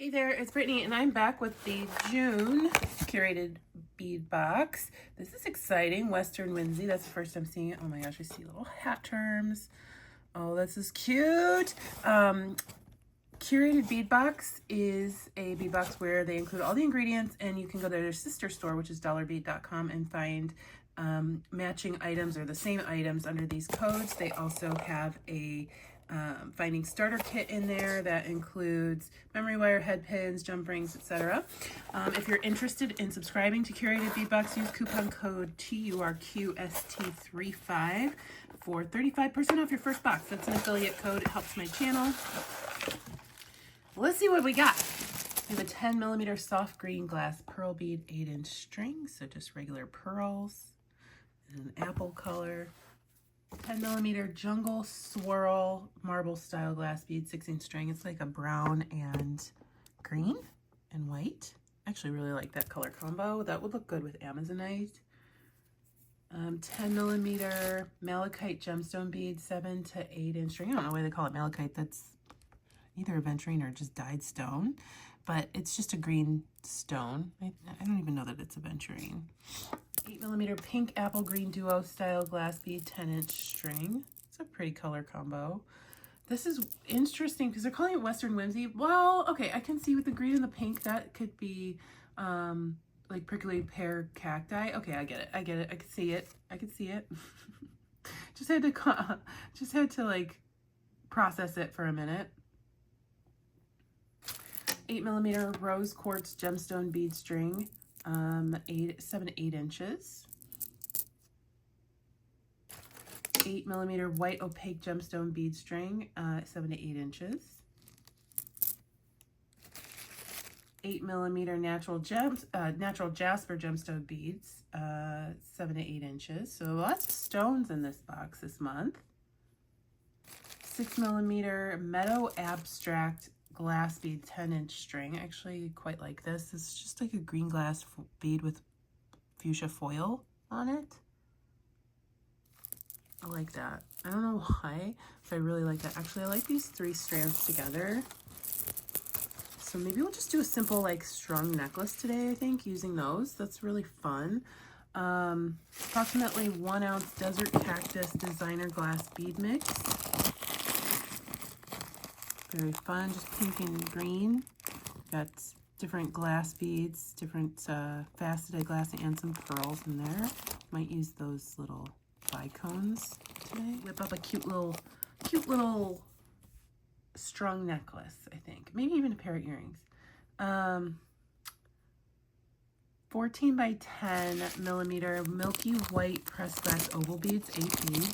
Hey there, it's Brittany, and I'm back with the June Curated Bead Box. This is exciting. Western Whimsy. That's the first I'm seeing it. Oh my gosh, I see little hat terms. Oh, this is cute. Curated Bead Box is a bead box where they include all the ingredients, and you can go to their sister store, which is dollarbead.com, and find matching items or the same items under these codes. They also have a finding starter kit in there that includes memory wire, head pins, jump rings, etc. If you're interested in subscribing to Curated Bead Box, use coupon code TURQST35 for 35% off your first box. That's an affiliate code. It helps my channel. Let's see what we got. We have a 10mm soft green glass pearl bead 8-inch string, so just regular pearls, and an apple color. 10mm jungle swirl marble style glass bead 6-inch string. It's like a brown and green and white. I actually really like that color combo. That would look good with Amazonite. 10mm malachite gemstone bead 7 to 8-inch string. I don't know why they call it malachite. That's either aventurine or just dyed stone, but it's just a green stone. I don't even know that it's aventurine. 8mm pink apple green duo style glass bead 10-inch string. It's a pretty color combo. This is interesting because they're calling it Western Whimsy. Well, okay, I can see with the green and the pink that could be like prickly pear cacti. Okay, I get it. I can see it. I can see it. just had to like process it for a minute. 8mm rose quartz gemstone bead string, 7 to 8 inches. 8mm white opaque gemstone bead string, 7 to 8 inches. 8mm natural jasper gemstone beads, 7 to 8 inches. So lots of stones in this box this month. 6mm meadow abstract glass bead 10-inch string. I actually quite like this. It's just like a green glass bead with fuchsia foil on it. I like that. I don't know why, but I really like that. Actually, I like these 3 strands together. So maybe we'll just do a simple like strung necklace today, I think, using those. That's really fun. Approximately 1 ounce desert cactus designer glass bead mix. Very fun, just pink and green. Got different glass beads, different faceted glass, and some pearls in there. Might use those little bicones today. Whip up a cute little strung necklace, I think. Maybe even a pair of earrings. 14 by 10mm milky white pressed glass oval beads, 8 beads.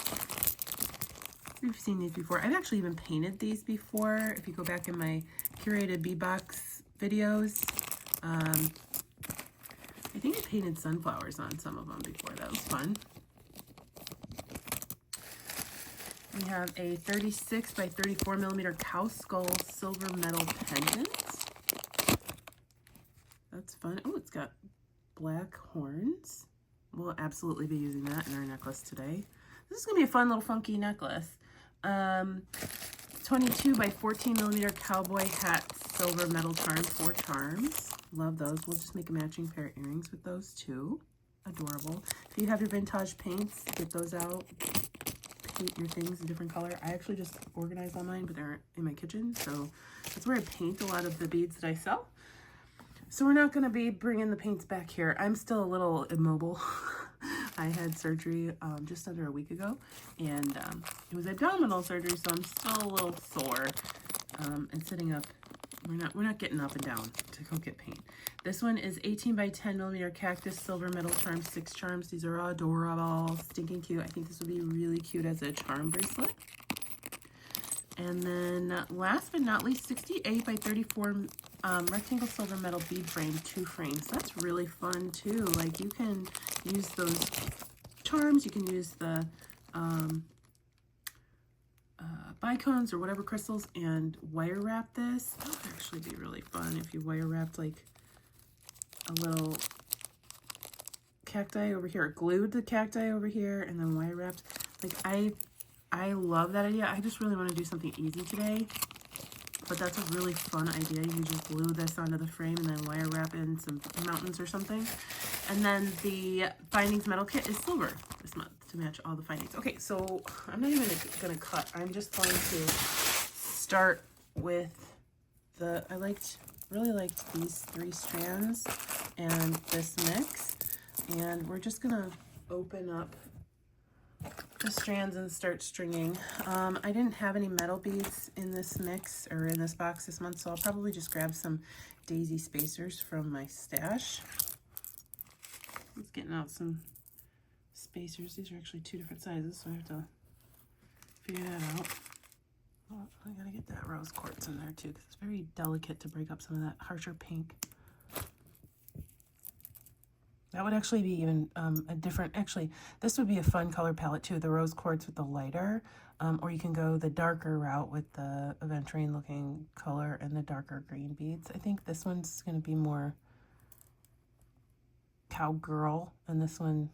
We've seen these before. I've actually even painted these before. If you go back in my Curated Bead Box videos, I think I painted sunflowers on some of them before. That was fun. We have a 36 by 34mm cow skull silver metal pendant. That's fun. Oh, it's got black horns. We'll absolutely be using that in our necklace today. This is going to be a fun little funky necklace. 22 by 14mm cowboy hat silver metal charm, 4 charms. Love those. We'll just make a matching pair of earrings with those too. Adorable. If you have your vintage paints, get those out. Paint your things a different color. I actually just organize all mine, but they're in my kitchen, so that's where I paint a lot of the beads that I sell. So we're not going to be bringing the paints back here. I'm still a little immobile. I had surgery just under a week ago, and it was abdominal surgery, so I'm still a little sore. And sitting up, we're not getting up and down to go get paint. This one is 18 by 10mm cactus silver metal charm, 6 charms. These are adorable, stinking cute. I think this would be really cute as a charm bracelet. And then last but not least, 68 by 34 rectangle silver metal bead frame, 2 frames. That's really fun too. Like you can use those charms, you can use the bicones or whatever crystals and wire wrap this. That would actually be really fun if you wire wrapped like a little cacti over here, or glued the cacti over here and then wire wrapped. Like I love that idea. I just really want to do something easy today. but that's a really fun idea. You can just glue this onto the frame and then wire wrap in some mountains or something. And then the Findings metal kit is silver this month to match all the findings. Okay, so I'm not even gonna cut. I'm just going to start with the, really liked these 3 strands and this mix. And we're just gonna open up the strands and start stringing. I didn't have any metal beads in this mix or in this box this month, so I'll probably just grab some daisy spacers from my stash. I was getting out some spacers. These are actually 2 different sizes, so I have to figure that out. Oh, I gotta get that rose quartz in there too, because it's very delicate to break up some of that harsher pink. That would actually be even a different, actually, this would be a fun color palette too, the rose quartz with the lighter, or you can go the darker route with the aventurine looking color and the darker green beads. I think this one's going to be more cowgirl, and this one,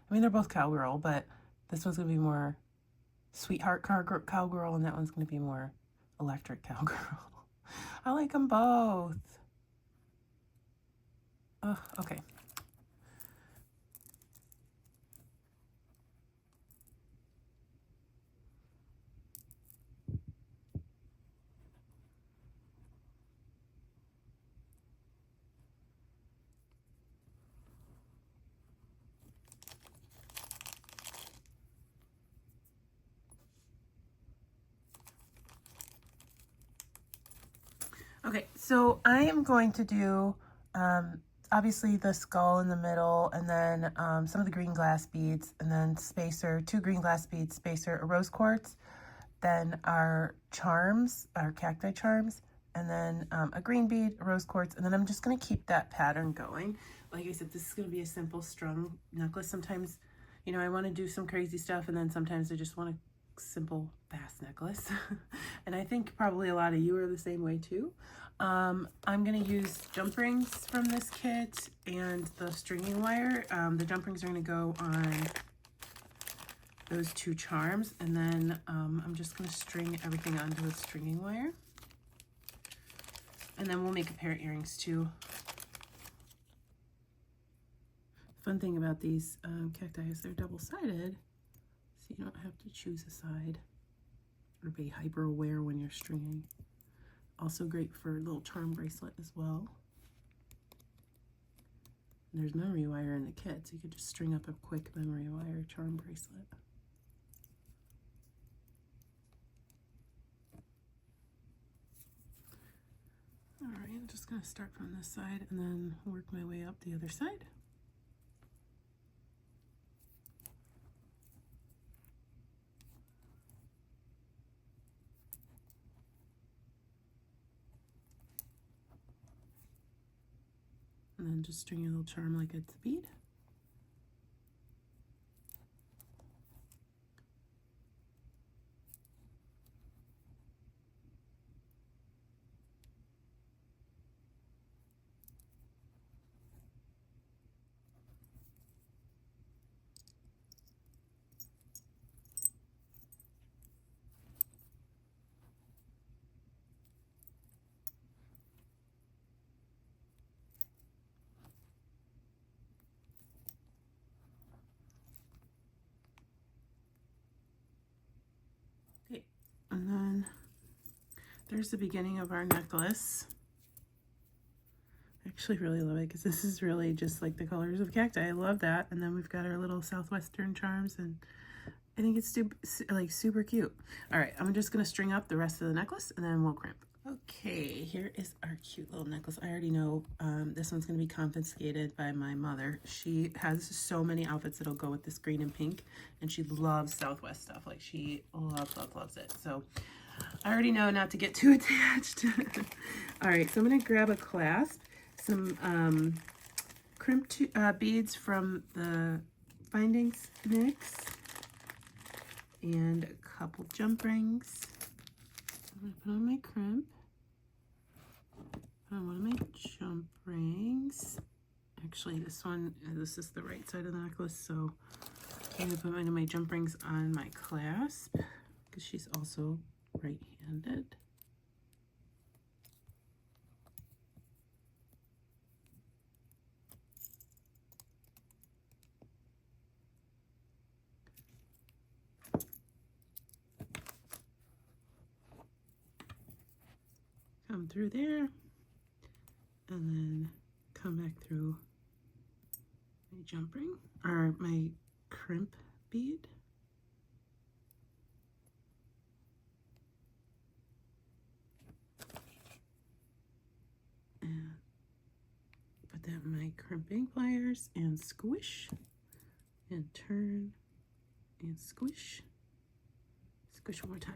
I mean, they're both cowgirl, but this one's going to be more sweetheart cowgirl, and that one's going to be more electric cowgirl. I like them both. Oh, okay. Okay, so I am going to do obviously the skull in the middle, and then some of the green glass beads, and then spacer, 2 green glass beads, spacer, a rose quartz, then our charms, our cacti charms, and then a green bead, a rose quartz, and then I'm just going to keep that pattern going. Like I said, this is going to be a simple strung necklace. Sometimes, you know, I want to do some crazy stuff, and then sometimes I just want a simple, fast necklace. And I think probably a lot of you are the same way too. I'm going to use jump rings from this kit and the stringing wire. The jump rings are going to go on those 2 charms, and then I'm just going to string everything onto the stringing wire. And then we'll make a pair of earrings too. Fun thing about these cacti is they're double-sided, so you don't have to choose a side or be hyper aware when you're stringing. Also great for a little charm bracelet as well. And there's memory wire in the kit, so you could just string up a quick memory wire charm bracelet. All right, I'm just going to start from this side and then work my way up the other side. And then just string your little charm like it's a bead. Okay, and then there's the beginning of our necklace. I actually really love it because this is really just like the colors of cacti. I love that. And then we've got our little southwestern charms, and I think it's super cute. All right, I'm just gonna string up the rest of the necklace and then we'll crimp. Okay, here is our cute little necklace. I already know this one's gonna be confiscated by my mother. She has so many outfits that'll go with this green and pink, and she loves Southwest stuff. Like, she loves it. So I already know not to get too attached. All right, so I'm gonna grab a clasp, some crimped beads from the Findings mix, and a couple jump rings. I'm gonna put on my crimp, put on one of my jump rings. Actually, this is the right side of the necklace, so I'm gonna put one of my jump rings on my clasp because she's also right-handed. through there, and then come back through my jump ring, or my crimp bead. And put that in my crimping pliers and squish, and turn, and squish. Squish one more time.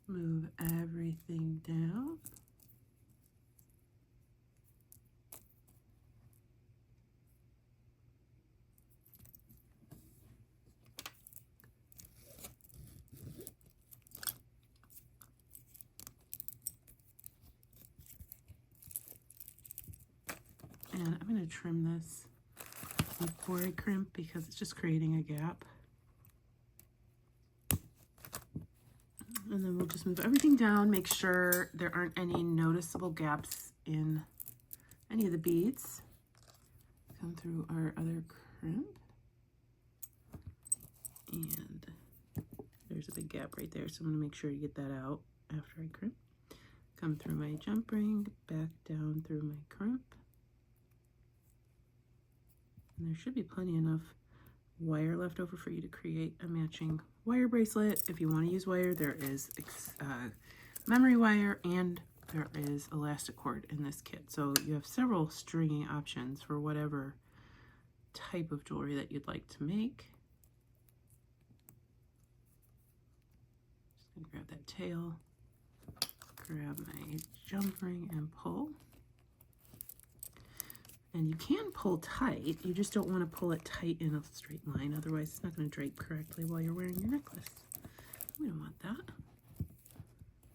Move everything down. And I'm going to trim this before I crimp because it's just creating a gap. And then we'll just move everything down, make sure there aren't any noticeable gaps in any of the beads. Come through our other crimp. And there's a big gap right there, so I'm going to make sure to get that out after I crimp. Come through my jump ring, back down through my crimp. And there should be plenty enough wire left over for you to create a matching wire bracelet. If you want to use wire, there is memory wire and there is elastic cord in this kit. So you have several stringing options for whatever type of jewelry that you'd like to make. Just gonna grab that tail, grab my jump ring and pull. And you can pull tight, you just don't want to pull it tight in a straight line, otherwise it's not going to drape correctly while you're wearing your necklace. We don't want that.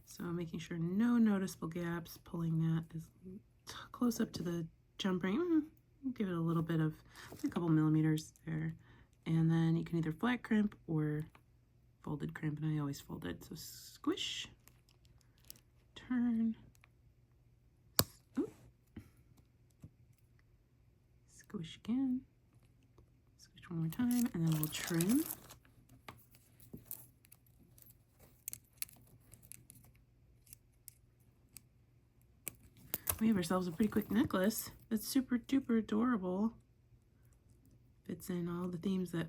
So making sure no noticeable gaps, pulling that as close up to the jump ring. Give it a little bit of, a couple millimeters there. And then you can either flat crimp or folded crimp, and I always fold it. So squish, turn, squish again, squish one more time, and then we'll trim. We have ourselves a pretty quick necklace that's super duper adorable. Fits in all the themes that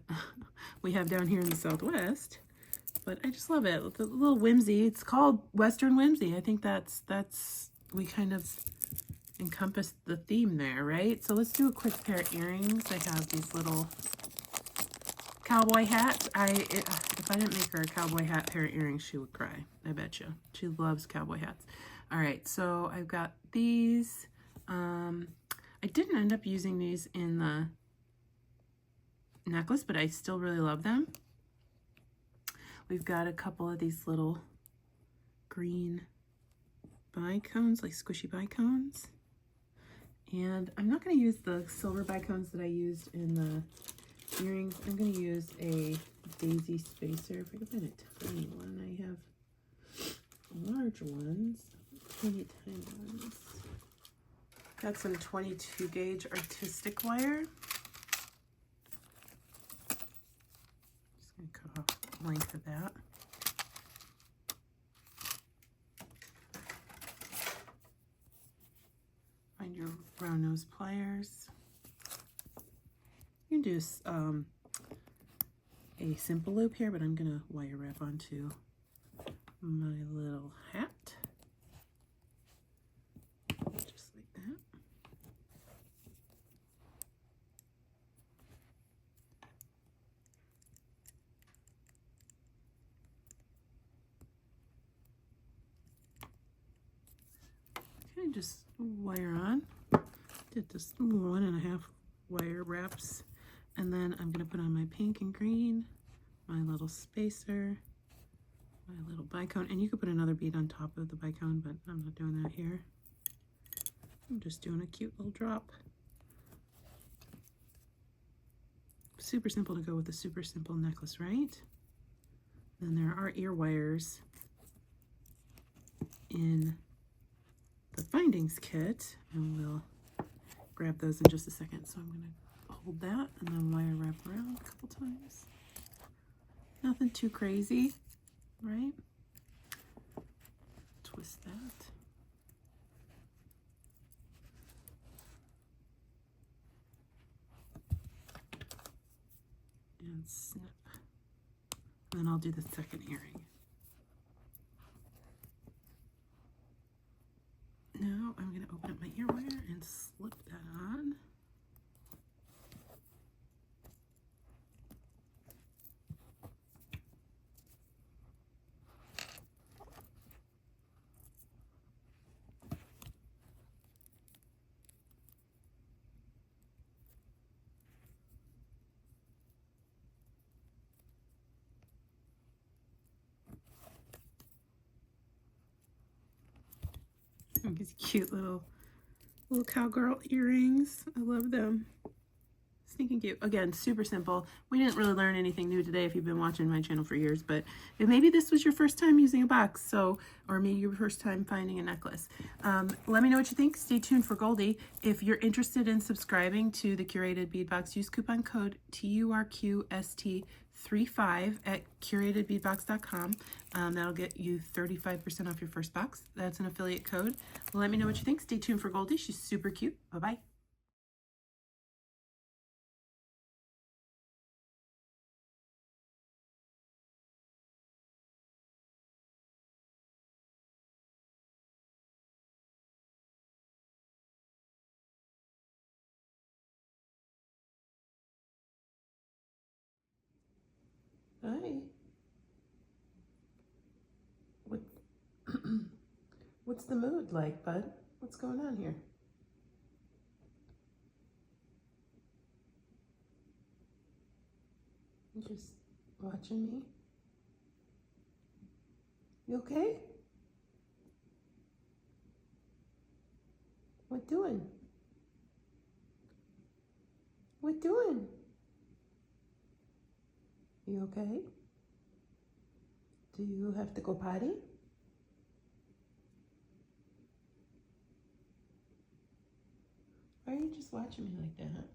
we have down here in the Southwest, but I just love it. With a little whimsy. It's called Western Whimsy. I think that's we kind of encompass the theme there, right? So let's do a quick pair of earrings. I have these little cowboy hats. If I didn't make her a cowboy hat pair of earrings, she would cry. I bet you. She loves cowboy hats. All right, so I've got these. I didn't end up using these in the necklace, but I still really love them. We've got a couple of these little green bicones, like squishy bicones. And I'm not going to use the silver bicones that I used in the earrings. I'm going to use a daisy spacer. If I can find a tiny one, I have large ones, tiny ones. Got some 22 gauge artistic wire. Just going to cut off the length of that. Find your round nose pliers. You can do a simple loop here, but I'm going to wire wrap onto my little hat. Just like that. Okay, just wire on. Did this 1.5 wire wraps, and then I'm going to put on my pink and green, my little spacer, my little bicone, and you could put another bead on top of the bicone, but I'm not doing that here. I'm just doing a cute little drop. Super simple to go with a super simple necklace, right? Then there are ear wires in the findings kit, and we'll grab those in just a second. So I'm going to hold that and then wire wrap around a couple times. Nothing too crazy, right? Twist that. and snip. And then I'll do the second earring. Now I'm going to open up my earwire and slip that on. These cute little cowgirl earrings. I love them. Sneaking cute. Again, super simple. We didn't really learn anything new today if you've been watching my channel for years, but maybe this was your first time using a box, so, or maybe your first time finding a necklace. Let me know what you think. Stay tuned for Goldie. If you're interested in subscribing to the Curated Bead Box, use coupon code TURQST35 at curatedbeadbox.com. That'll get you 35% off your first box. That's an affiliate code. Let me know what you think. Stay tuned for Goldie. She's super cute. Bye-bye. Hi. What, what's the mood like, bud? What's going on here? You just watching me? You okay? What doing? What doing? You okay? Do you have to go potty? Why are you just watching me like that?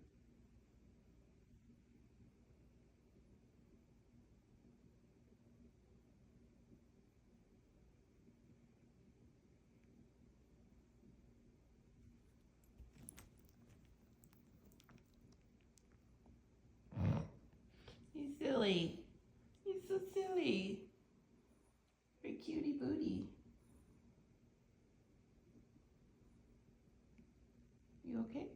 You silly. You're so silly. You're a cutie booty. You okay?